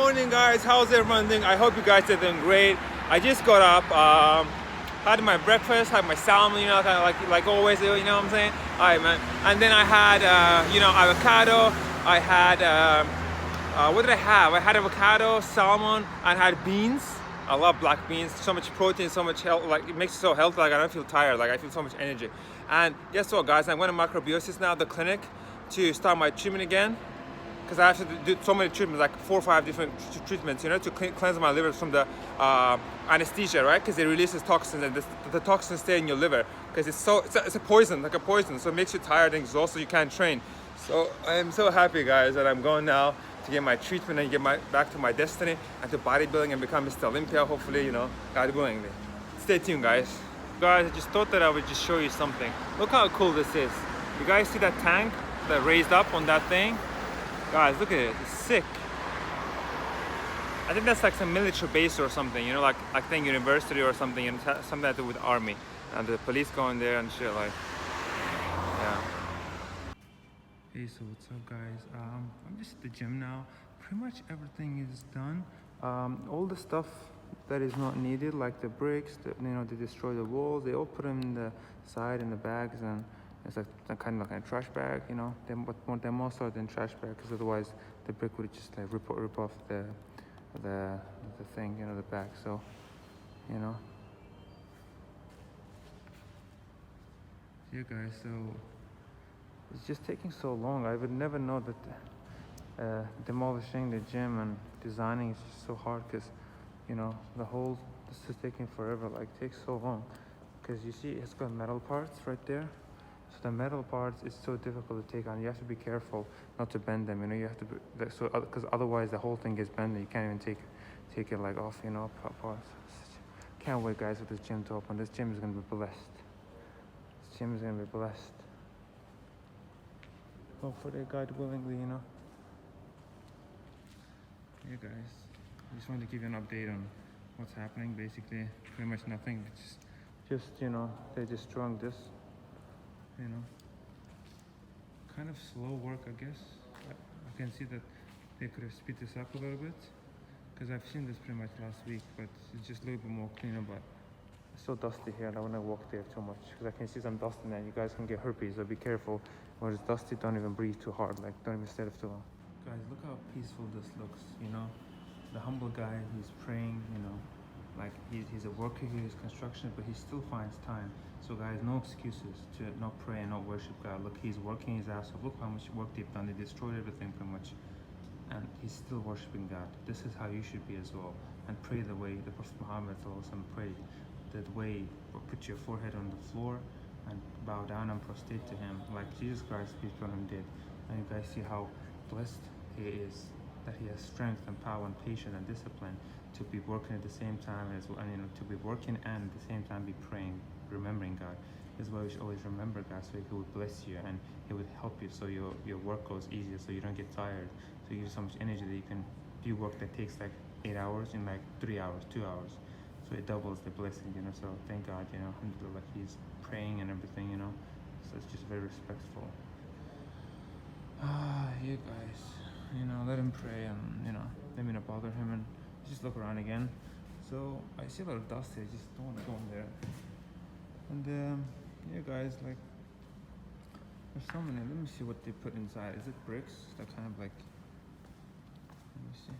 morning, guys. How's everyone doing? I hope you guys are doing great. I just got up, had my breakfast, had my salmon, kind of like always, what I'm saying? All right, man. And then I had, avocado. I had, what did I have? I had avocado, salmon, and had beans. I love black beans. So much protein, so much health. Like, it makes you so healthy. Like, I don't feel tired. Like, I feel so much energy. And guess what, guys? I'm going to Macrobiosis now, the clinic, to start my treatment again. Because I have to do so many treatments, like 4 or 5 different treatments, to cleanse my liver from the anesthesia, right? Because it releases toxins, and the toxins stay in your liver. Because it's a poison, like a poison. So it makes you tired and exhausted. You can't train. So I am so happy, guys, that I'm going now to get my treatment and get back to my destiny and to bodybuilding and become Mr. Olympia. Hopefully, God willingly. Stay tuned, guys. Guys, I just thought that I would just show you something. Look how cool this is. You guys see that tank that raised up on that thing? Guys, look at it. It's sick. I think that's like some military base or something, like thing university or something, and something to do with army. And the police go in there and shit, like, yeah. Hey, so what's up, guys? I'm just at the gym now. Pretty much everything is done. All the stuff that is not needed, like the bricks, they destroy the walls, they all put them in the side in the bags, and it's like kind of like a trash bag, They're more so than trash bag, because otherwise the brick would just like rip off the thing, the bag. So, yeah, guys. So it's just taking so long. I would never know that demolishing the gym and designing is just so hard, because this is taking forever. Like, it takes so long, because you see it's got metal parts right there. So the metal parts is so difficult to take on. You have to be careful not to bend them. You have to because otherwise the whole thing gets bent. You can't even take it like off. Parts. Can't wait, guys, for this gym to open. This gym is gonna be blessed. This gym is gonna be blessed. Hopefully, God willingly, Yeah, guys. I just wanted to give you an update on what's happening. Basically, pretty much nothing. It's just they're destroying this. Kind of slow work, I guess. I can see that they could have speed this up a little bit, because I've seen this pretty much last week, but it's just a little bit more cleaner. But it's so dusty here, and I wouldn't walk there too much, because I can see some dust in there. You guys can get herpes, so be careful. When it's dusty, don't even breathe too hard. Like, don't even stay there too long. Guys, look how peaceful this looks. The humble guy, he's praying. Like, he's a worker here, he's construction, but he still finds time. So, guys, no excuses to not pray and not worship God. Look, he's working his ass off. Look how much work they've done. They destroyed everything pretty much, and he's still worshiping God. This is how you should be as well, and pray the way the Prophet Muhammad prayed. That way, put your forehead on the floor and bow down and prostrate to him, like Jesus Christ, peace be upon him, did. And you guys see how blessed he is, that he has strength and power and patience and discipline to be working at the same time as well, and to be working and at the same time be praying, remembering God. This is why we should always remember God, so he would bless you and he would help you, so your work goes easier, so you don't get tired, so you have so much energy that you can do work that takes like 8 hours in like 3 hours, 2 hours. So it doubles the blessing, so thank God, alhamdulillah, like he's praying and everything, so it's just very respectful. Yeah, guys, let him pray, and let me not bother him, and just look around again. So I see a lot of dust here. I just don't want to go in there. And yeah, guys, like, there's so many. Let me see what they put inside. Is it bricks? That kind of like, let me see.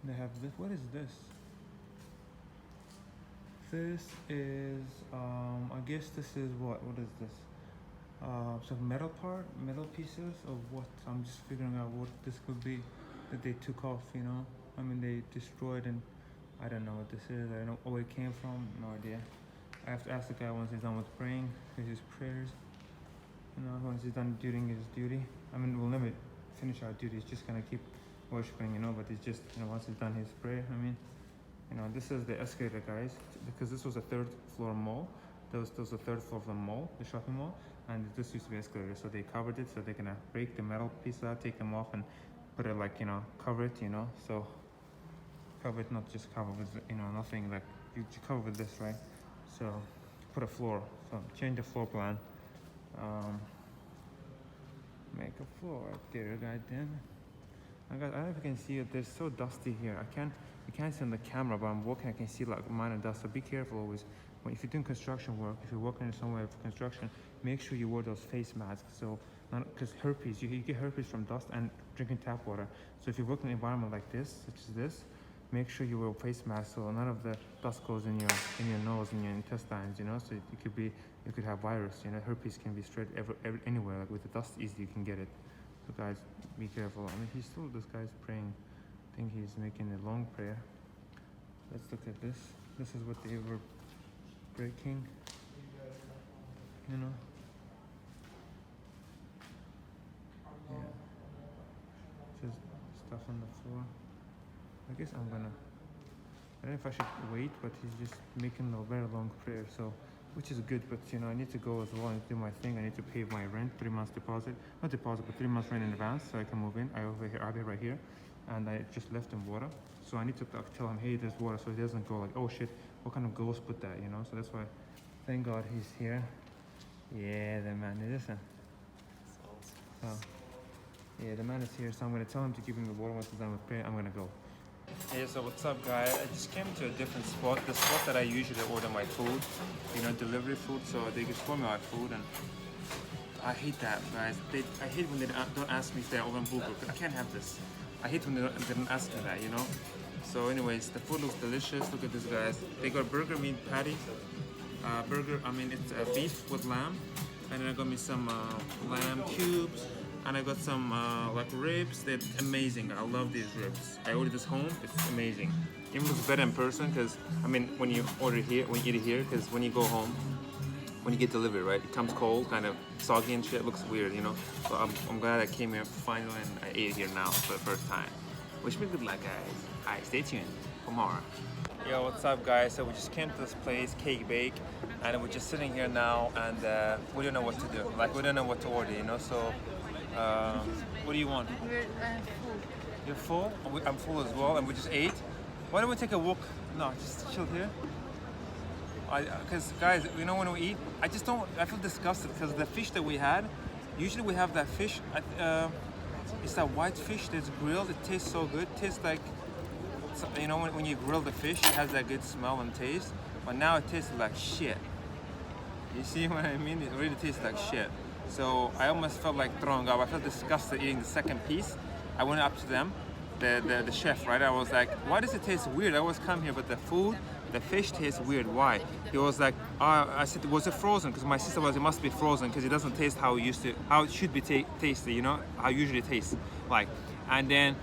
They have this. What is this? This is I guess this is what is this? So metal pieces, or what? I'm just figuring out what this could be that they took off, they destroyed, and I don't know what this is. I don't know where it came from, no idea. I have to ask the guy once he's done with praying, his prayers, once he's done doing his duty. We'll never finish our duty, it's just gonna keep worshipping, but it's just, once he's done his prayer, this is the escalator, guys, because this was a 3rd floor mall. There was the 3rd floor of the mall, the shopping mall, and this used to be escalator. So they covered it, so they're gonna break the metal pieces out, take them off, and put it like, cover it, so cover it, not just cover with, nothing, like you cover with this, right? So put a floor, so change the floor plan, Um, make a floor up there, goddamn. I don't know if you can see it. There's so dusty here. You can't see on the camera, but I'm walking. I can see like minor dust. So be careful always. If you're doing construction work, if you're working in somewhere for construction, make sure you wear those face masks. So, because herpes, you get herpes from dust and drinking tap water. So if you work in an environment like this, such as this, make sure you wear a face mask so none of the dust goes in your nose and your intestines. You know, so you could have virus. You know, herpes can be spread anywhere. Like with the dust, easily you can get it. So guys, be careful. I mean, this guy's praying. I think he's making a long prayer. Let's look at this. This is what they were breaking. You know. Yeah. Just stuff on the floor. I guess I don't know if I should wait, but he's just making a very long prayer. So, which is good, but you know, I need to go as well and do my thing. I need to pay my rent, 3 months deposit. Not deposit, but 3 months rent in advance so I can move in. I'll be right here. And I just left him water. So I need to tell him, hey, there's water, so he doesn't go like, oh shit, what kind of ghost put that, you know? So that's why, thank God he's here. Yeah, the man is this. So, yeah, the man is here, so I'm gonna tell him to give him the water once he's done with prayer. I'm gonna go. Hey, so what's up, guys? I just came to a different spot, the spot that I usually order my food, you know, delivery food, so they just pour me out food, and I hate that, guys. I hate when they don't ask me if they're oven burger. I can't have this. I hate when they don't ask me that, you know? So anyways, the food looks delicious. Look at this, guys. They got burger meat patty, it's beef with lamb, and then I got me some lamb cubes, and I got some like ribs. They're amazing. I love these ribs. I ordered this home. It's amazing. Even looks better in person because when you eat it here, because when you go home, when you get delivered, right, it comes cold, kind of soggy and shit. It looks weird, you know. So I'm glad I came here finally and I ate it here now for the first time. Wish me good luck, guys. Alright, stay tuned for more. Yo, what's up, guys? So we just came to this place, Cake Bake, and we're just sitting here now, and we don't know what to do. Like, we don't know what to order, you know. So, what do you want? Full. You're full? I'm full as well, and we just ate. Why don't we take a walk? No, just chill here. Because guys, you know, when we eat, I feel disgusted because the fish that we had, usually we have that fish, it's that white fish that's grilled. It tastes so good. It tastes like, you know, when you grill the fish, it has that good smell and taste. But now it tastes like shit. You see what I mean? It really tastes like shit. So I almost felt like throwing up. I felt disgusted eating the second piece. I went up to them, the chef, right? I was like, why does it taste weird? I always come here, but the fish tastes weird. Why? He was like, I said, was it frozen? Because my sister was, it must be frozen because it doesn't taste how it should be tasty, you know, how it usually tastes like. And then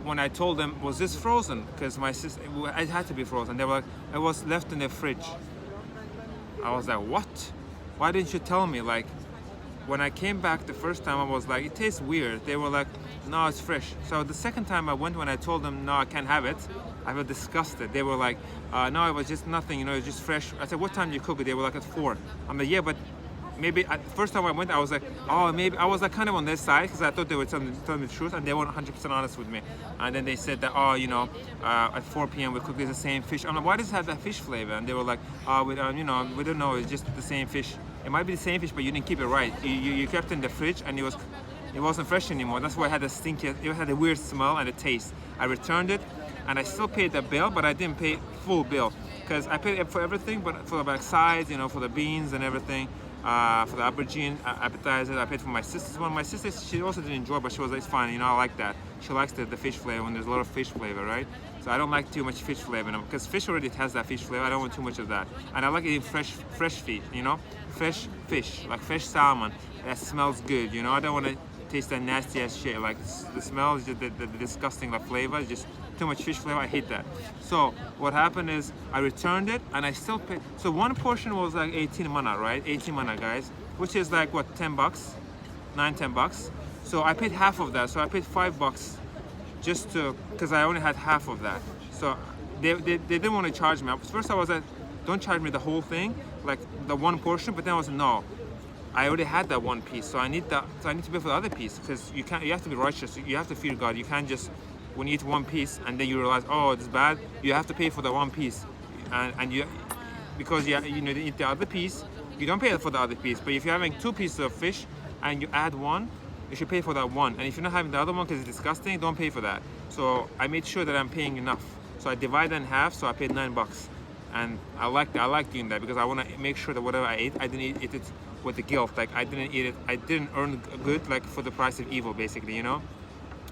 when I told them, was this frozen? Because my sister, it had to be frozen. They were like, it was left in the fridge. I was like, what? Why didn't you tell me? Like, when I came back the first time, I was like, it tastes weird. They were like, no, it's fresh. So the second time I went, when I told them, no, I can't have it, I was disgusted. They were like, no, it was just nothing, you know, it's just fresh. I said, what time do you cook it? They were like, at 4. I'm like, yeah, but maybe, first time I went, I was like, oh, maybe, I was like kind of on their side because I thought they were telling me the truth, and they weren't 100% honest with me. And then they said that, oh, you know, at 4 p.m. we cook the same fish. I'm like, why does it have that fish flavor? And they were like, you know, we don't know, it's just the same fish. It might be the same fish, but you didn't keep it right. You kept it in the fridge, and it wasn't fresh anymore. That's why it had a stinky, it had a weird smell and a taste. I returned it, and I still paid the bill, but I didn't pay full bill because I paid for everything, but for the sides, you know, for the beans and everything, for the aubergine appetizer. I paid for my sister's one. My sister, she also didn't enjoy, but she was like, it's fine, you know, I like that. She likes the fish flavor when there's a lot of fish flavor, right? So I don't like too much fish flavor because fish already has that fish flavor. I don't want too much of that, and I like eating fresh fish, you know, fresh fish, like fresh salmon that smells good, you know. I don't want to taste that nasty ass shit. Like the smell is just the disgusting, the flavor is just too much fish flavor. I hate that. So what happened is I returned it, and I still paid. So one portion was like 18 mana, right? 18 mana, guys, which is like what, 10 bucks, 10 bucks. So I paid half of that. So I paid $5 just because I only had half of that. So they didn't want to charge me. First I was like, don't charge me the whole thing, like the one portion. But then I was like, no, I already had that one piece, so I need to pay for the other piece because you have to be righteous. You have to fear God. You can't just, when you eat one piece and then you realize, oh, it's bad, you have to pay for the one piece, and you, because you know, you eat the other piece, You don't pay for the other piece, but if you're having 2 pieces of fish and you add one, you should pay for that one. And if you're not having the other one because it's disgusting, don't pay for that. So I made sure that I'm paying enough. So I divide it in half, so I paid $9. And I like doing that because I want to make sure that whatever I ate, I didn't eat it with the guilt. Like I didn't eat it, I didn't earn good like for the price of evil, basically, you know?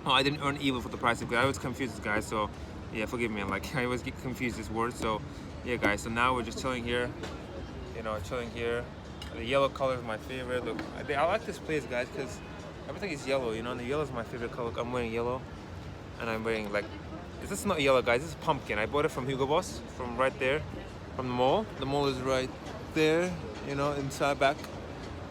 Oh, I didn't earn evil for the price of good. I always confuse this, guys, so yeah, forgive me. Like I always get confused this word. So yeah, guys, so now we're just chilling here, you know, chilling here. The yellow color is my favorite. Look, I like this place, guys, because everything is yellow, you know, and the yellow is my favorite color. I'm wearing yellow, and I'm wearing like, this is not yellow, guys, this is pumpkin. I bought it from Hugo Boss, from right there, from the mall. The mall is right there, you know, inside back.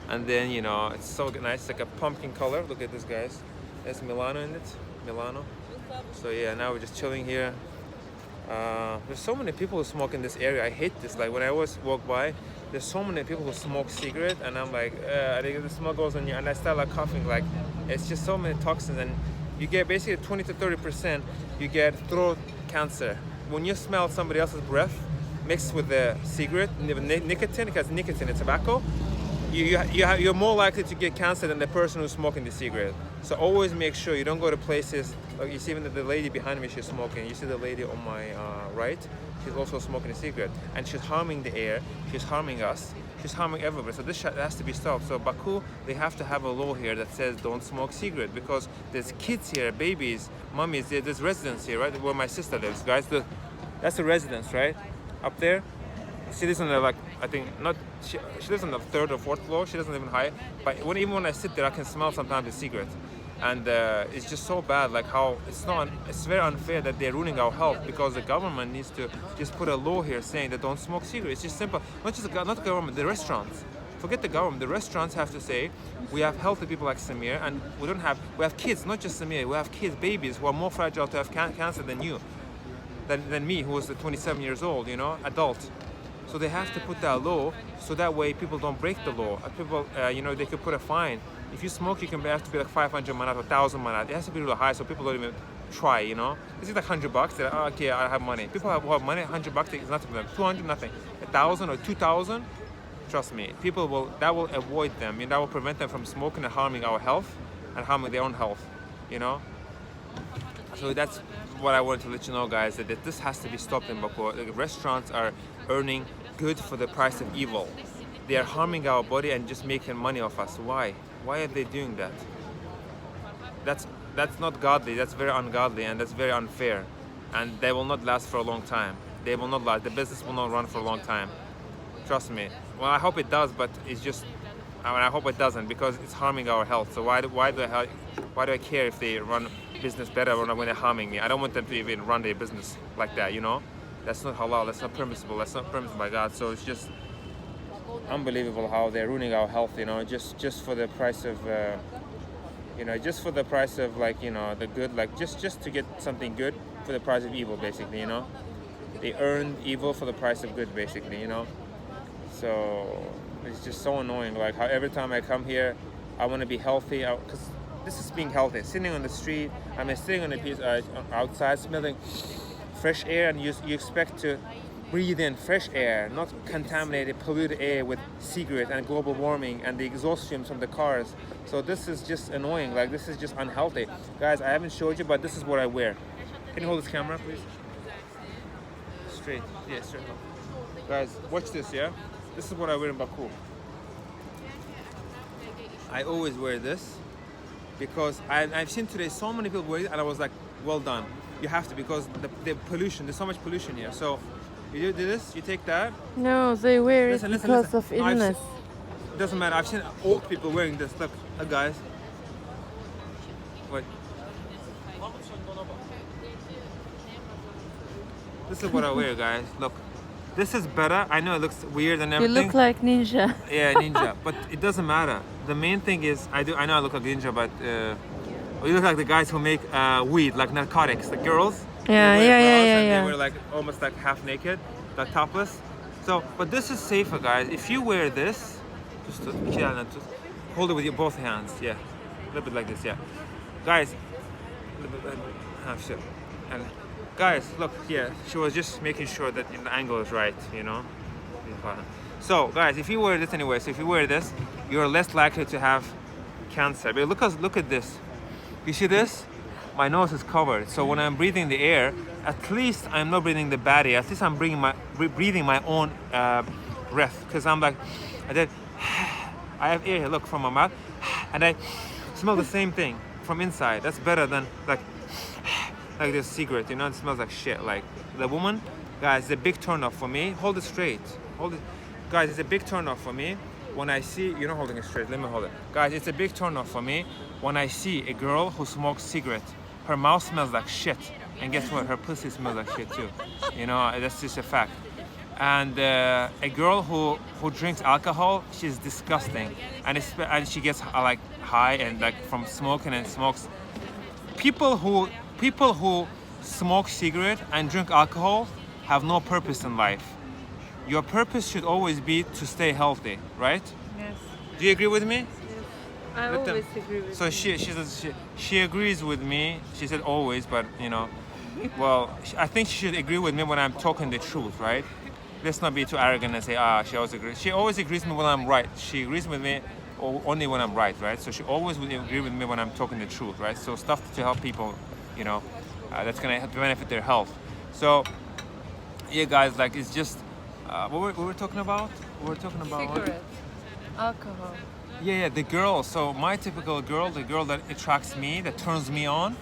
And then, you know, it's so nice, like a pumpkin color. Look at this, guys. There's Milano in it, Milano. So yeah, now we're just chilling here. There's so many people who smoke in this area. I hate this. Like when I always walk by, there's so many people who smoke cigarette, and I'm like, the smoke goes on you, and I start like coughing. Like it's just so many toxins, and you get basically 20 to 30%. You get throat cancer when you smell somebody else's breath mixed with the cigarette, nicotine, because nicotine is tobacco. You're more likely to get cancer than the person who's smoking the cigarette. So always make sure you don't go to places, like you see even the lady behind me, she's smoking. You see the lady on my right, she's also smoking a cigarette. And she's harming the air, she's harming us, she's harming everybody. So this has to be stopped. So Baku, they have to have a law here that says don't smoke cigarette, because there's kids here, babies, mummies, there's residents here, right? Where my sister lives, guys. That's the residence, right? Up there. She lives on the, like, I think not. She lives on the 3rd or 4th floor. She doesn't live in high. But even when I sit there, I can smell sometimes the cigarette, and it's just so bad. Like how it's very unfair that they're ruining our health, because the government needs to just put a law here saying that don't smoke cigarettes. It's just simple. Not the government, the restaurants. Forget the government. The restaurants have to say we have healthy people like Samir, and we have kids, not just Samir. We have kids, babies who are more fragile to have cancer than you, than me, who was 27 years old. You know, adult. So they have to put that law, so that way people don't break the law. People, you know, they could put a fine. If you smoke, you have to be like 500 manat or 1,000 manat. It has to be really high, so people don't even try, you know. This is like $100. They're like, oh, okay, I have money. People who have money, $100 is nothing for them. 200, nothing. 1,000 or 2,000, trust me, that will avoid them. I mean, that will prevent them from smoking and harming our health and harming their own health, you know. So that's what I wanted to let you know, guys, that this has to be stopped in Baku. The restaurants are earning good for the price of evil. They are harming our body and just making money off us. Why? Why are they doing that? That's not godly. That's very ungodly, and that's very unfair. And they will not last for a long time. They will not last. The business will not run for a long time. Trust me. Well, I hope it does, but it's just, I hope it doesn't, because it's harming our health. So why do I care if they run business better or not when they're harming me? I don't want them to even run their business like that, you know? That's not halal, that's not permissible, that's not permissible by God. So it's just unbelievable how they're ruining our health, you know, just for the price of, you know, just for the price of, like, you know, the good, like just to get something good for the price of evil, basically, you know. They earned evil for the price of good, basically, you know. So it's just so annoying, like how every time I come here, I want to be healthy, because this is being healthy. Sitting on the street, sitting on a piece outside, smelling fresh air, and you expect to breathe in fresh air, not contaminated, polluted air with cigarette and global warming and the exhaust fumes from the cars. So this is just annoying. Like, this is just unhealthy. Guys, I haven't showed you, but this is what I wear. Can you hold this camera, please? Straight. Yeah, straight. Guys, watch this, yeah? This is what I wear in Baku. I always wear this because I've seen today so many people wear it, and I was like, well done. You have to, because the pollution, there's so much pollution here. So you do this, you take that. No, they wear it because of illness. It doesn't matter. I've seen old people wearing this. Look, guys. Wait. This is what I wear, guys. Look. This is better. I know it looks weird and everything. You look like ninja. Yeah, ninja. But it doesn't matter. The main thing is, I know I look like ninja, but you look like the guys who make weed, like narcotics. The girls. Yeah. They wear like almost like half naked, like topless. So, but this is safer, guys. If you wear this, just hold it with your both hands. Yeah, a little bit like this. Yeah, guys. Half shit. And guys, look here. She was just making sure that the angle is right. You know. So guys, if you wear this anyway, so if you wear this, you're less likely to have cancer. But look at this. You see this? My nose is covered. So when I'm breathing the air, at least I'm not breathing the bad air. At least I'm breathing my own breath. Because I'm like, I have air here, look, from my mouth. And I smell the same thing from inside. That's better than like this cigarette, you know, it smells like shit. Like the woman, guys, it's a big turn off for me. Hold it straight. Hold it. Guys, it's a big turn off for me when I see, you're not holding it straight, let me hold it. Guys, it's a big turn off for me when I see a girl who smokes cigarette. Her mouth smells like shit. And guess what? Her pussy smells like shit too. You know, that's just a fact. And a girl who drinks alcohol, she's disgusting. And she gets like high and like from smoking and smokes. People who smoke cigarette and drink alcohol have no purpose in life. Your purpose should always be to stay healthy, right? Yes. Do you agree with me? I always agree with So you. she agrees with me. She said always, but you know, well, I think she should agree with me when I'm talking the truth, right? Let's not be too arrogant and say, she always agrees. She always agrees with me when I'm right. She agrees with me only when I'm right, right? So she always would agree with me when I'm talking the truth, right? So stuff to help people, you know, that's gonna benefit their health. So, yeah, guys, like it's just, what we were talking about? We were talking about what? Cigarettes, alcohol. Yeah, the girl. So my typical girl, the girl that attracts me, that turns me on,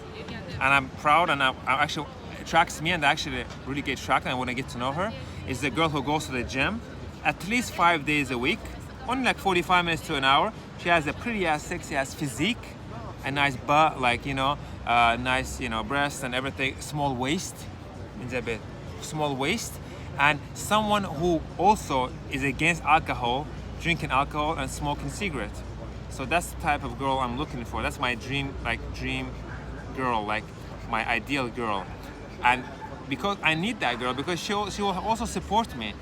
and I'm proud, and I actually attracts me, and I actually really get attracted, and when I get to know her, is the girl who goes to the gym at least 5 days a week, only like 45 minutes to an hour. She has a pretty ass, sexy ass physique, a nice butt, like, you know, nice, you know, breasts and everything, small waist, small waist, and someone who also is against alcohol, drinking alcohol and smoking cigarette. So that's the type of girl I'm looking for. That's my dream girl, like my ideal girl. And because I need that girl, because she will also support me.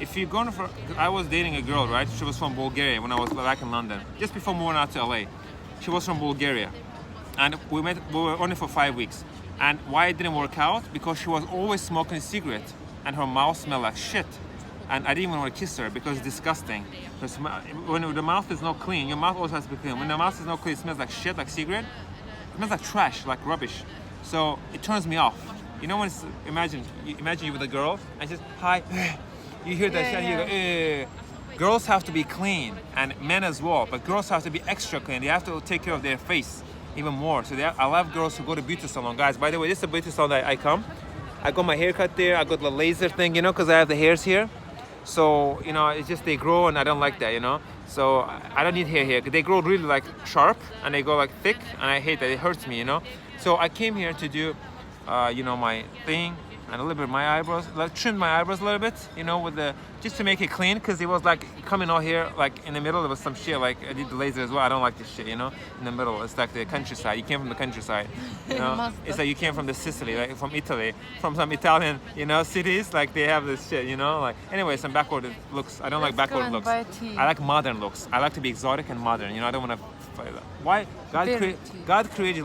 If you're going for, I was dating a girl, right? She was from Bulgaria when I was back in London, just before moving out to LA. She was from Bulgaria, and we were only for 5 weeks. And why it didn't work out? Because she was always smoking a cigarette, and her mouth smelled like shit. And I didn't even want to kiss her because it's disgusting. Because when the mouth is not clean, your mouth also has to be clean. When the mouth is not clean, it smells like shit, like cigarette. It smells like trash, like rubbish. So it turns me off. You know when it's, imagine you with a girl and just hi, you hear that shit and you go, eh. Girls have to be clean, and men as well. But girls have to be extra clean. They have to take care of their face even more. So I love girls who go to beauty salon. Guys, by the way, this is a beauty salon that I come. I got my hair cut there. I got the laser thing, you know, because I have the hairs here. So, you know, it's just they grow and I don't like that, you know. So I don't need hair here. They grow really like sharp and they go like thick, and I hate that. It hurts me, you know. So I came here to do, you know, my thing and a little bit of my eyebrows, like trim my eyebrows a little bit, you know, with the, just to make it clean, because it was like coming out here like in the middle. There was some shit, like I did the laser as well. I don't like this shit, you know, in the middle. It's like the countryside. You came from the countryside, you know. It's like you came from the Sicily, like from Italy, from some Italian, you know, cities. Like they have this shit, you know. Like anyway, some backward looks. I don't like backward looks. I like modern looks. I like to be exotic and modern. You know, I don't want to. Why God created?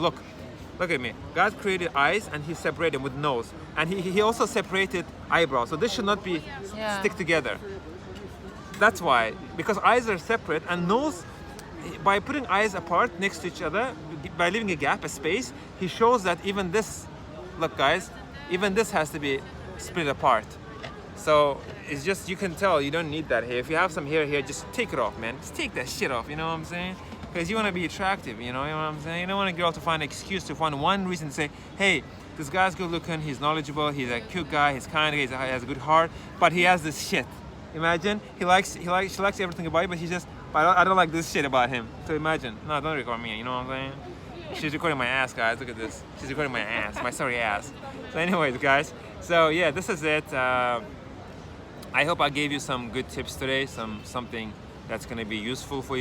Look at me. God created eyes and he separated them with nose. And he also separated eyebrows. So this should not be stick together. That's why. Because eyes are separate, and nose, by putting eyes apart next to each other, by leaving a gap, a space, he shows that even this, look guys, even this has to be split apart. So it's just, you can tell you don't need that hair. If you have some hair here, just take it off, man. Just take that shit off, you know what I'm saying? Because you want to be attractive, you know what I'm saying? You don't want a girl to find an excuse, to find one reason to say, hey, this guy's good looking, he's knowledgeable, he's a cute guy, he's kind, he has a good heart, but he has this shit. Imagine, she likes everything about you, but I don't like this shit about him. So imagine, no, don't record me, you know what I'm saying? She's recording my ass, guys, look at this. She's recording my ass, my sorry ass. So anyways, guys, so yeah, this is it. I hope I gave you some good tips today, something that's gonna be useful for you.